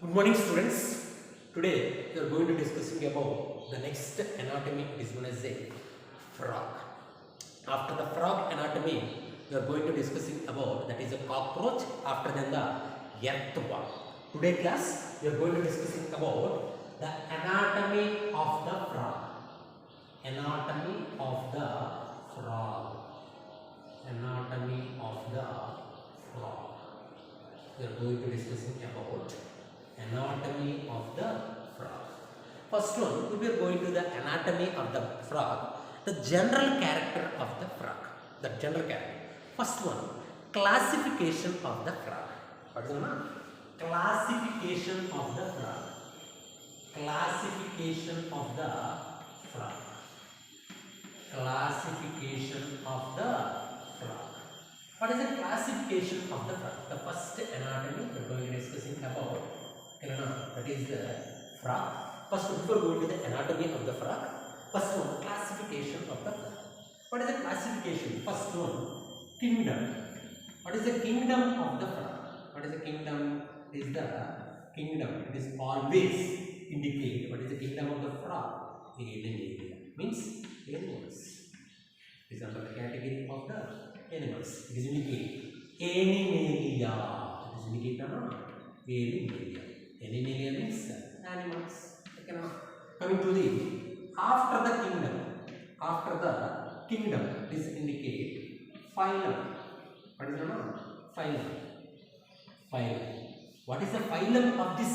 Good morning, students. Today we are going to discussing about the next anatomy. It is known as a frog. After the frog anatomy, we are going to discussing about that is a cockroach. After then the earthworm. Today class we are going to discussing about the anatomy of the frog. Anatomy of the frog. Anatomy of the frog. We are going to discussing about anatomy of the frog. First one, we are going to the anatomy of the frog, the general character of the frog. The general character. First one, classification of the frog. What is the name? Classification of the frog. Classification of the frog. Classification of the frog. What is the classification of the frog? The first anatomy we are going to discussing about. That is the frog. First, before going to the anatomy of the frog, first one, classification of the frog. What is the classification? First one, kingdom. What is the kingdom of the frog? What is the kingdom? It is the kingdom. It is always indicate what is the kingdom of the frog. Alien area means animals. It is under the category of the animals. It is indicate animalia. It is indicate animalia. Animalia means animals. Okay, now coming to the after the kingdom. After the kingdom, this indicate phylum. What is the name? Phylum. Phylum. What is the phylum of this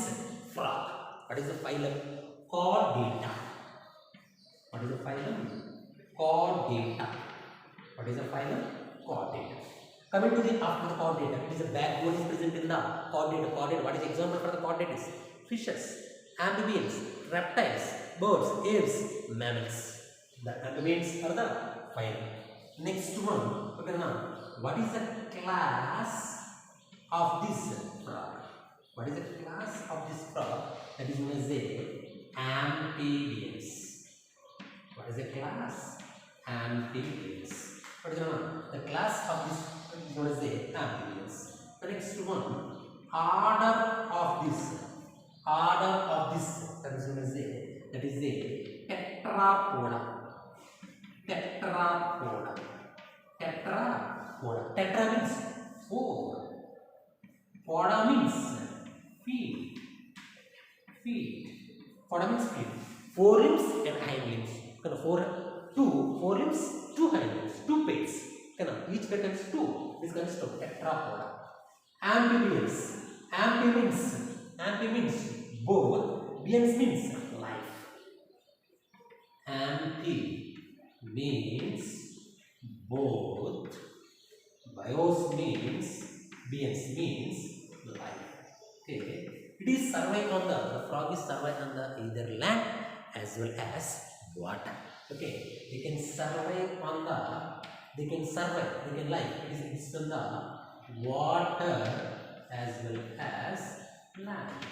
frog? What is the phylum? Chordata. What is the phylum? Chordata. What is the phylum? Chordata. Coming to the after the chordata, it is a backbone is present in the chordata. Chordata. What is the example for the chordates? Fishes, amphibians, reptiles, birds, aves, mammals. The amphibians are the phylum. Next one, okay, now what is the class of this frog? What is the class of this frog? That is known as the amphibians. What is the class? Amphibians. What is the class of this is known as the amphibians. The next one, order of this. Order of this, that is known as the tetrapoda. Tetrapoda. Tetrapoda. Tetra means four. Poda means feet. Feet. Poda means feet. Four limbs and hind limbs. Four limbs, two hind limbs, two pairs. Each pair contains two. This consists of tetrapoda. Amphibians. Amphi means both. Bians means life. Amphi means both. Bios means bians means life. Okay. It is survive on the frog is survive on the either land as well as water. Okay. They can survive on the they can live. It is on the water as well as land.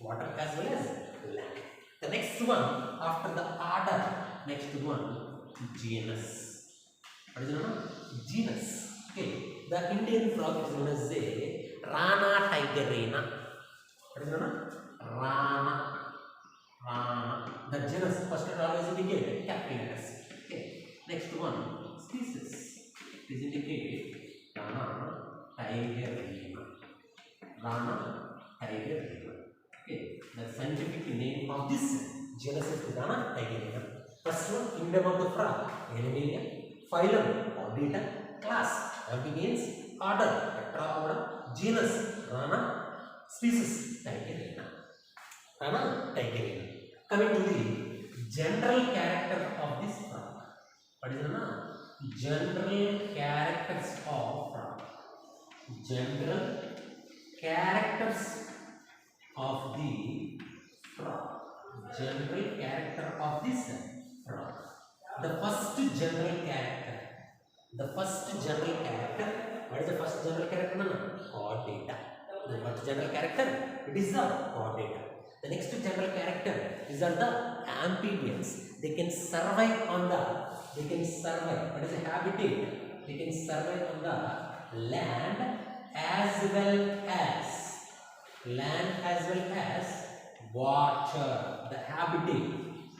Water as well as land. The next one, after the order, next one, genus. What is the name? Genus. Okay. The Indian frog is known as the Rana tigerina. What is the name? Rana. The genus first always indicate Capricornus. Okay. Next one, species. This indicate Rana tigerina. Rana tigerina. Okay. The scientific name of this genus is Rana tigerina. First one, kingdom of the frog, Animalia. Phylum, Chordata. Class, amphibians. Order, tetrapoda. Genus, Rana. Species, tigerina. Rana tigerina. Coming to the general character of this frog. What is the name? General characters of frog. General characters of the frog. General character of this frog. The first general character. The first general character. What is the first general character? Chordata. The first general character, it is the chordata. The next general character is the amphibians. They can survive on what is the habitat? They can survive on the land as well as land as well as water. The habitat.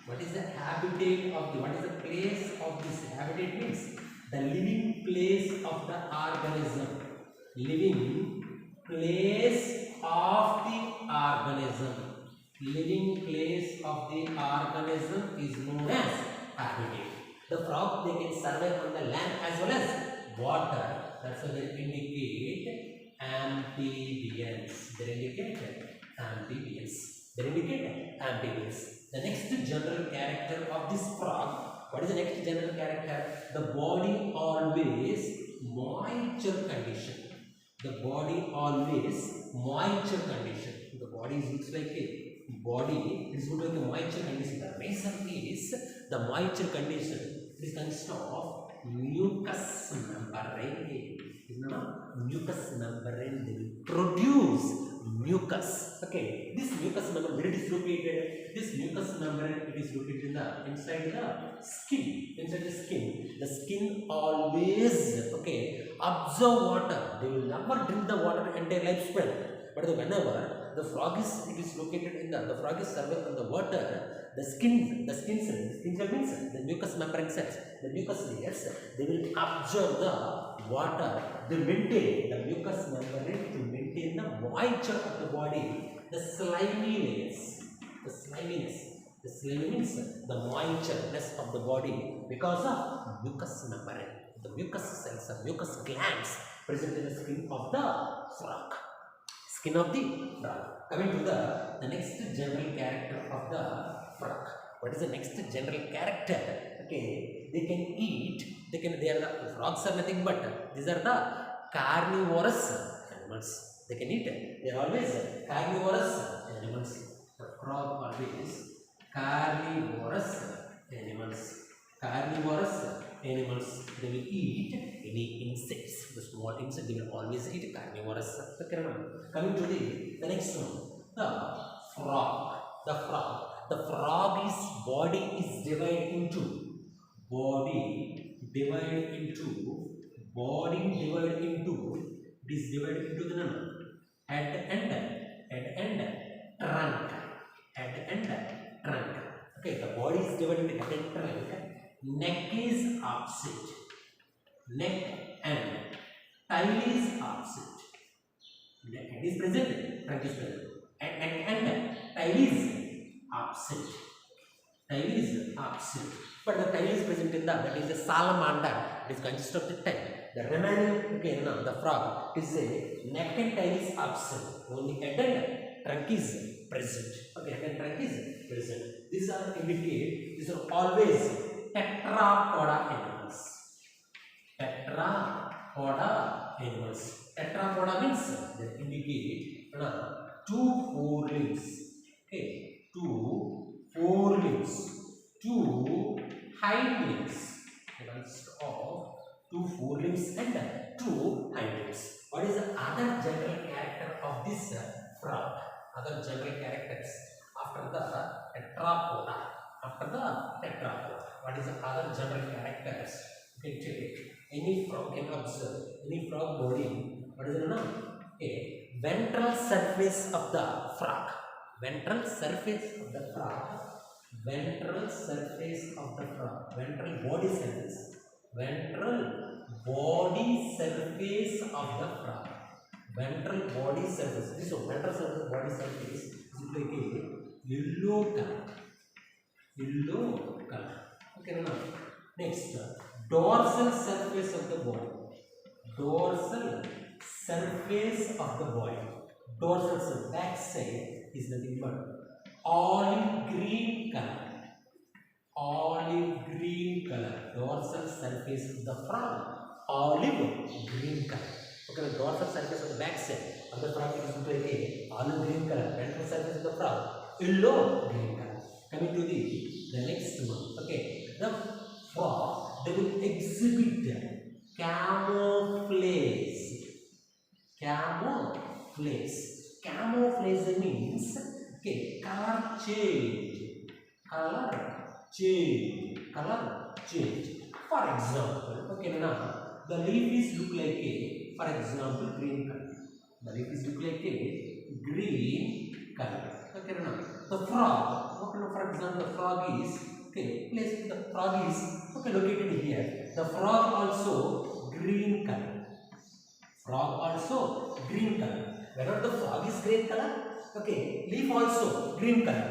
What is the habitat of the? What is the place of this? Habitat means the living place of the organism. Living place of the organism. Living place of the organism is known as habitat. The frog, they can survive on the land as well as water. That's why they indicate amphibians. They indicate amphibians. They indicate amphibians. The next general character of this frog. What is the next general character? The body always moisture condition. The body always moisture condition. The body looks like a body. It is good like a moisture condition. The reason is the moisture condition. It consists of mucous membrane. Mucous membrane, they will produce mucus. Okay, this mucous membrane, where it is located? This mucous membrane, it is located in the inside the skin. Inside the skin, the skin always absorb water. They will never drink the water entire lifespan. But whenever the frog is, it is located in the frog is surviving on the water. The skin cells means the mucous membrane cells, the mucous layers, they will absorb the water. They maintain the mucous membrane to maintain the moisture of the body. The slimy layers, the slimy means the moistureness of the body because of mucous membrane. The mucous cells or mucous glands present in the skin of the frog. Skin of the frog. Coming to the next general character of the frog. What is the next general character? Okay, they can eat. They are the frogs are nothing but these are the carnivorous animals. They can eat. They are always carnivorous animals. The frog always carnivorous animals. Carnivorous animals. They will eat any insects. The small insects they will always eat carnivorous. Coming to the next one, the frog. The frog's body is divided into the head and trunk. Okay, the body is divided into head and trunk. Neck is opposite. Neck and tail is opposite. Head is present, trunk is present. And neck and tail is opposite. But the tail is present in that is a salamander. It is consist of the tail. The remaining, the frog is a neck and tail is opposite. Only head and trunk is present. Okay, head and trunk is present. These are indicate. These are always tetrapoda animals. Tetrapoda means they indicate two forelimbs. Okay, two forelimbs, two hind limbs. It consists of two forelimbs and two hind limbs. What is the other general character of this frog? Other general characters after the tetrapoda. What is the other general characters? You can take any frog can observe any frog body. What is the name? Okay, ventral surface of the frog. Ventral body surface of the frog. This ventral surface body surface is like a yellow color. Okay, now next, dorsal surface of the body. Dorsal back side is nothing but olive green color. Dorsal surface of the frog, olive green color. Okay, the dorsal surface of the back side of the frog is like a olive green color. Ventral surface of the frog, yellow green color. Coming to the next one. Okay, the frog, they will exhibit camouflage. Camouflage means color change. For example, now the leaf is look like a, for example, green color. The leaf is look like a green color. Okay, now the frog. Okay, now for example, the frog is place. The frog is located here. The frog also green color. Frog also green color. Whenever the frog is green color, leaf also green color.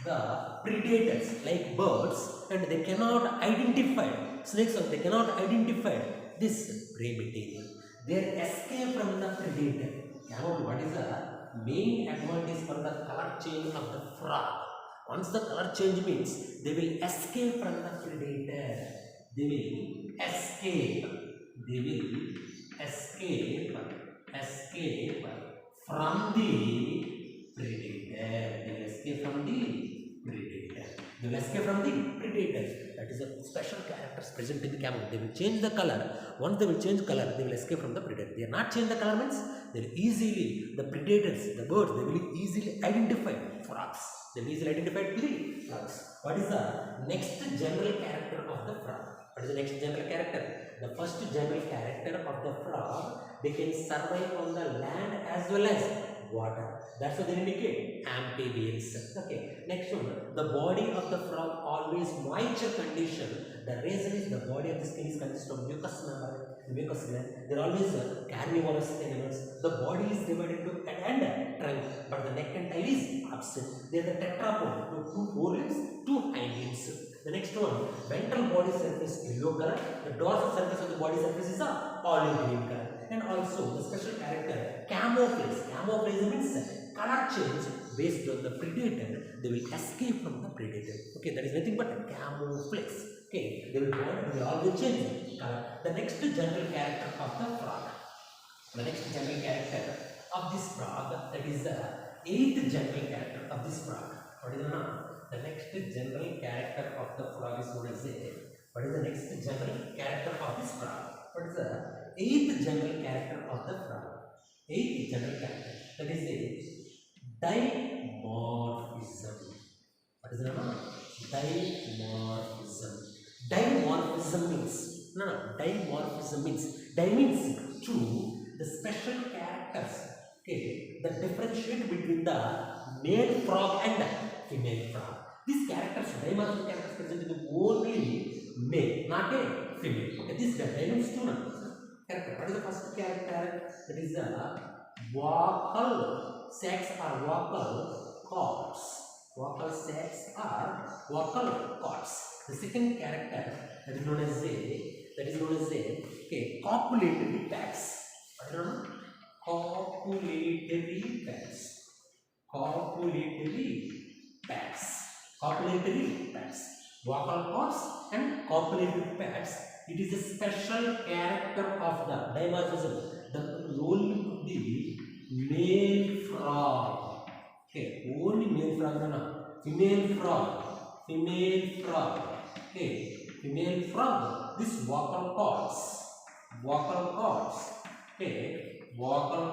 The predators like birds and they cannot identify snakes or they cannot identify this prey material. They escape from the predator. What is the main advantage for the color change of the frog? Once the color change means they will escape from the predator. They will escape. They will escape from the predator. They will escape from the predator. They will escape from the predator. That is a special characters present in the camel. They will change the color. Once they will change color, they will escape from the predator. They are not change the color means they will easily, the predators, the birds, they will easily identify frogs. They will easily identify the frogs. What is the next general character of the frog? What is the next general character? The first general character of the frog, they can survive on the land as well as water. That's what they indicate amphibians. Next one, the body of the frog always moisture condition. The reason is the body of the skin is consist of mucous membrane, mucous gland. They are always carnivorous animals. The body is divided into head and trunk, but the neck and tail is absent. They are the tetrapod, two forelimbs, two hind limbs. The next one, ventral body surface yellow color. The dorsal surface of the body surface is a olive green color. And also the special character camouflage. Camouflage means color change based on the predator. They will escape from the predator. That is nothing but camouflage. They will always change color. The next general character of the frog. The next general character of this frog, that is the 8th general character of this frog. What is the name? The next general character of the frog is known as what is the next general character of this frog? What is the 8th general character of the frog? 8th general character. That is the dimorphism. What is the name? Dimorphism. Dimorphism means dimorphism means means two, the special characters. The differentiate between the male frog and female frog. These characters, dimorphic characters present in only male, not a female. This dimensions two character. What is the first character? That is the vocal sacs or vocal cords. Vocal sacs or vocal cords. The second character that is known as copulatory bags. What is it known? Copulatory bags. Copulatory bags. Copulatory bags. Vocal cords and copulatory bags. It is a special character of the dimorphism. The only the male frog. Only male frog, no. Female frog. Female frog. Female frog. This vocal cords. Vocal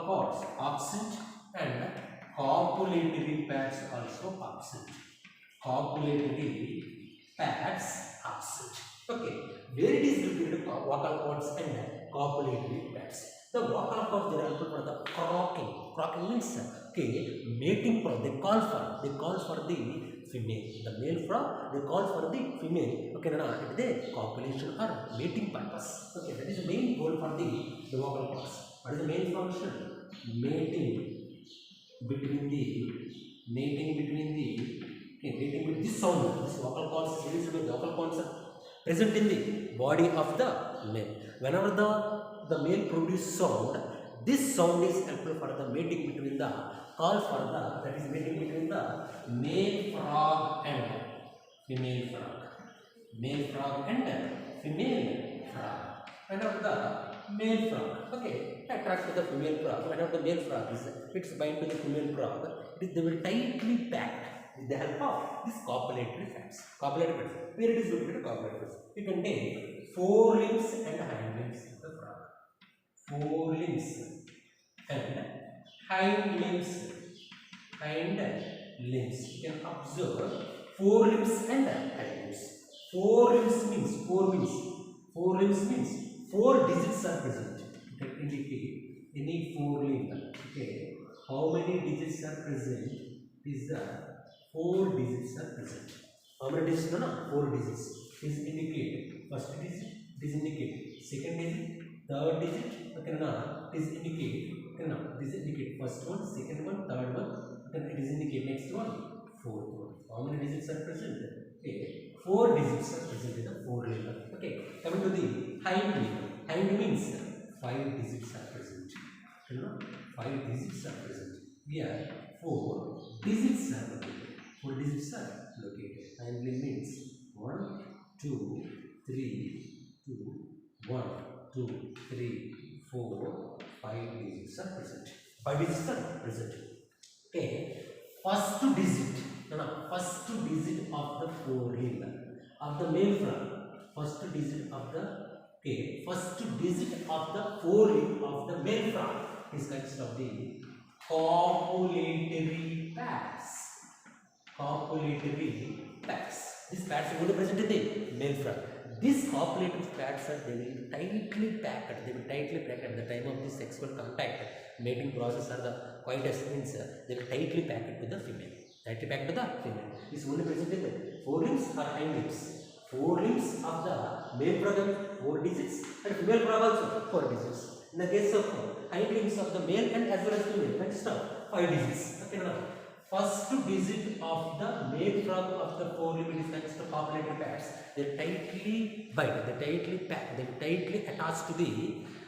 cords absent and copulatory pads also absent. Copulatory pads absent. Where it is located, vocal cords and copulatory pads. The vocal cords they are helpful for the croaking. Croaking means mating. They call for the female. The male frog they call for the female. It is the copulation or mating purpose. That is the main goal for the vocal cords. What is the main function? Mating between this sound. This vocal cords is released by the vocal cords present in the body of the male. Whenever the male produces sound, this sound is helpful for the mating between the mating between the male frog and female frog. Male frog and female frog. Whenever the male frog, attracts to the female frog. Whenever the male frog is bind to the female frog, they will tightly packed with the help of this copulatory pads. Copulatory pads. Where it is located, copulatory pads. It contains forelimbs and hind limbs of the frog. Forelimbs and hind limbs. Hind limbs. You can observe forelimbs and hind limbs. Forelimbs means Forelimbs means 4 digits are present. You can indicate any forelimb. how many digits are present? Is the 4 digits are present. How many digits? No, 4 digits. Is indicate first digit. This indicate second digit, third digit. Okay, now this indicate. Okay, now this indicate first one, second one, third one. Then it is indicate next one, fourth one. How many digits are present? Okay, 4 digits are present in the 4 level. Okay, coming to the hind level. Hind means 5 digits are present. You know, 5 digits are present. Here 4 digits are located. 4 digits are located. Hind limb means 1, 2, 3, 2, 1, 2, 3, 4, 5 digits are present. 5 digits are present. Okay, first digit. First digit of the 4 limb of the male frog. First digit of the first digit of the 4 limb of the male frog is consists of the copulatory pads. Copulatory pads. These pads are going to present in the male frog. These copulative pads are tightly packed. They will tightly packed at the time of the sexual contact. Mating process or the coitus means they will tightly packed to the female. Tightly packed to the female. This is only present in the 4 limbs or hind limbs. 4 limbs of the male frog have 4 digits and female frog also 4 digits. In the case of hind limbs of the male and as well as female, next 5 digits. Okay, now first digit of the male frog of the 4 limb is next to copulatory pads. They tightly bind, they tightly pack, they tightly attach to the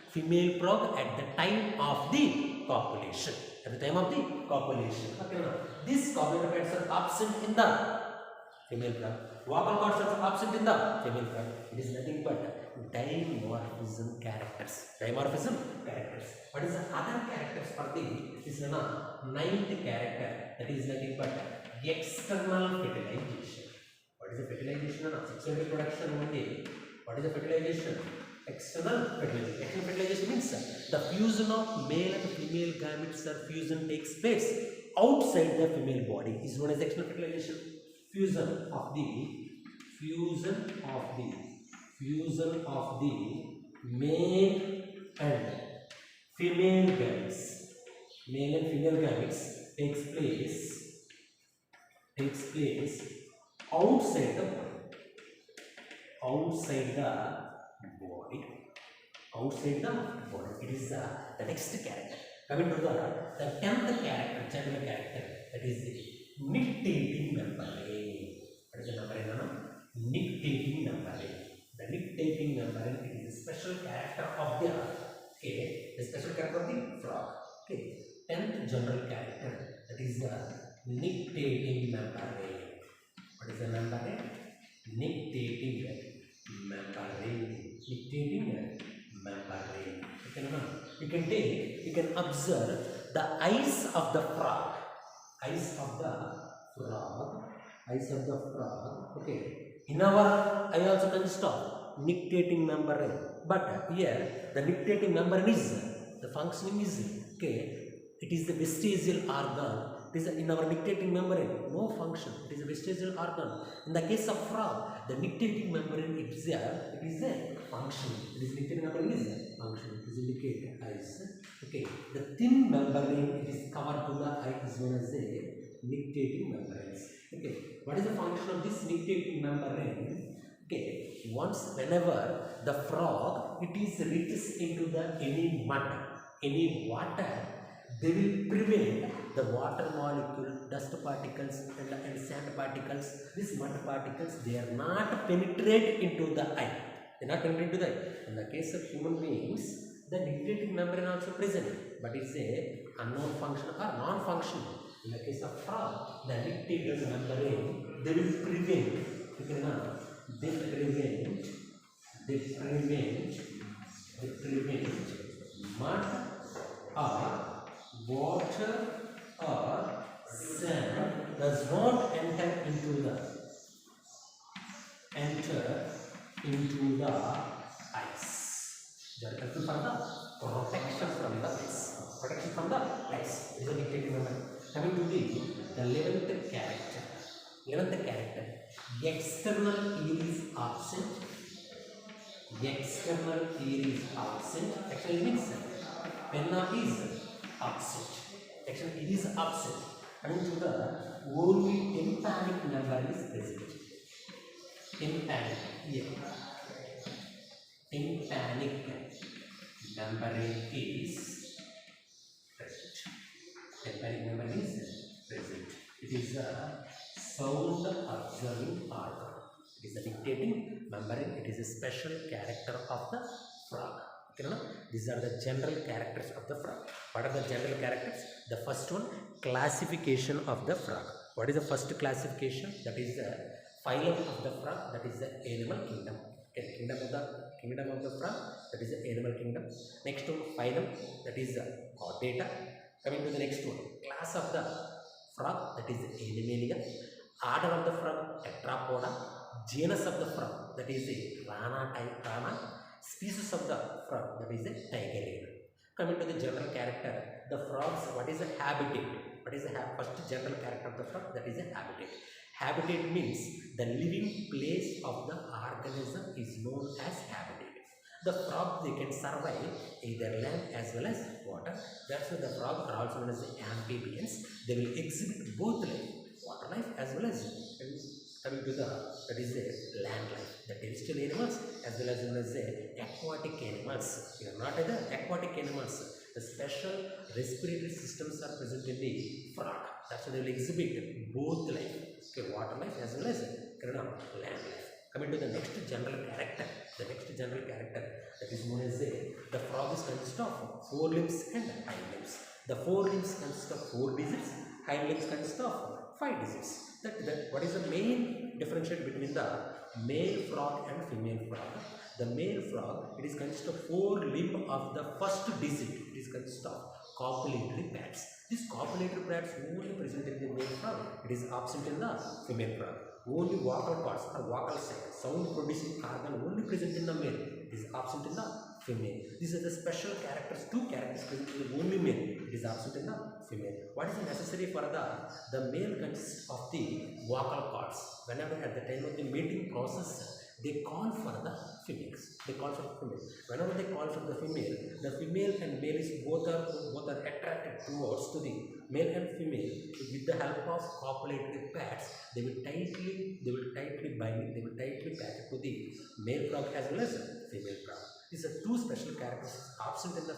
female frog at the time of the copulation. At the time of the copulation. Okay, now these copulatory pads are absent in the female frog. Vocal cords are absent in the female frog. It is nothing but dimorphism characters. Dimorphism characters. What is the other characters for the this is ninth character, that is nothing but external fertilization. What is the fertilization? Sexual reproduction only. What is the fertilization? External fertilization. External fertilization means the fusion of male and female gametes or fusion takes place outside the female body is known as external fertilization. Fusion of the male and female gametes. Male and female gametes takes place outside the body. Outside the body. It is the next character. Coming to the 10th character, general character, that is the nictating membrane. What is the membrane? Nictating membrane. The nictating membrane is a special character of the special character of the frog. 10th general character, that is the nictating membrane. What is the membrane? Nictating membrane. Nictating membrane. You can observe the eyes of the frog. Eyes of the frog. Okay. In our eye also consists of nictating membrane. But here the nictating membrane is the functioning is it is the vestigial organ. It is in our nictating membrane, no function. It is a vestigial organ. In the case of frog, the nictating membrane is a function. It is nictating membrane is a function. It is indicated eyes. Okay. The thin membrane it is covered to the eye is known as a nictating membranes. Okay. What is the function of this nictating membrane? Okay. Whenever the frog it is reaches into the any mud, any water, they will prevent the water molecule, dust particles and sand particles, these mud particles, they are not penetrate into the eye. They are not penetrate into the eye. In the case of human beings, the nictating membrane also present, but it's a unknown function or non-functional. In the case of frog, the nictating membrane, they will prevent, they prevent mud or water or sand does not enter into the ice. They are helpful for the protection from the ice. Protection from the ice is a nictating membrane. Coming to the 11th character. 11th character. External ear is absent. External ear is absent. Actually means penna is absent. Actually, it is absent. Coming to the only tympanic member is present. Tympanic, here. Tympanic membrane is present. Tympanic membrane is present. It is a sound absorbing organ. It is a dictating membrane. It is a special character of the frog. Okay, no? These are the general characters of the frog. What are the general characters? The first one, classification of the frog. What is the first classification? That is the phylum of the frog. That is the animal kingdom. Okay, kingdom of the frog. That is the animal kingdom. Next one, phylum. That is the chordata. Coming to the next one, class of the frog. That is the Animalia. Order of the frog, Tetrapoda. Genus of the frog. That is the Rana. Species of the frog, that is the Tigeraina. Coming to the general character, the frogs, what is the habitat? What is the first general character of the frog? That is the habitat. Habitat means the living place of the organism is known as habitat. The frogs, they can survive either land as well as water. That's why the frogs are also known as the amphibians. They will exhibit both life, water life as well as coming to the, that is the land life, the terrestrial animals as well as known as the aquatic animals. You are not the aquatic animals. The special respiratory systems are present in the frog. That's why they will exhibit both life, okay, water life as well as land life. Coming to the next general character, that is known as the frog is consist of forelimbs and hind limbs. The forelimbs consist of 4 digits, hind limbs consist of 5 digits. What is the main differentiate between the male frog and female frog? The male frog, it is consist of 4 limb of the first digit. It is consist of copulatory pads. These copulatory pads only present in the male frog. It is absent in the female frog. Only vocal cords or vocal sac, sound producing organ only present in the male. It is absent in the female. These are the special characters, 2 characters present in the only male. It is absent in the female. What is necessary for the male consists of the vocal cords. Whenever at the time of the mating process, they call for the females. Whenever they call for the female and male is both are attracted towards to the male and female. With the help of copulatory pads, they will tightly bind, they will tightly pack it to the male frog as well as female frog. These are 2 special characters absent in the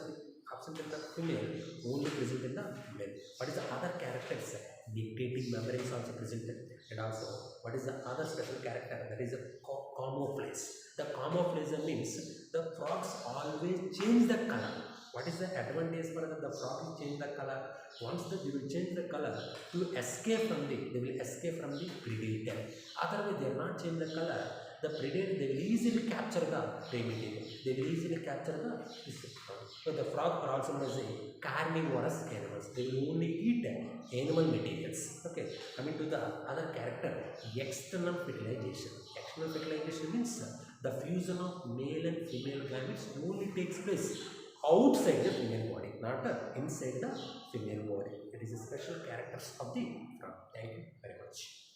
female, only present in the male. What is the other characters? Dictating membrane is also present. And also, what is the other special character? That is a camouflage. The camouflage means the frogs always change the color. What is the advantage for the frog to change the color? Once they will change the color to escape from the predator. Otherwise, they will not change the color. The predator, they will easily capture the prey material. So the frog are also known as carnivorous animals. They will only eat animal materials. Okay. Coming to the other character, external fertilization. External fertilization means the fusion of male and female gametes only takes place outside the female body, not inside the female body. It is a special characters of the frog. Thank you very much.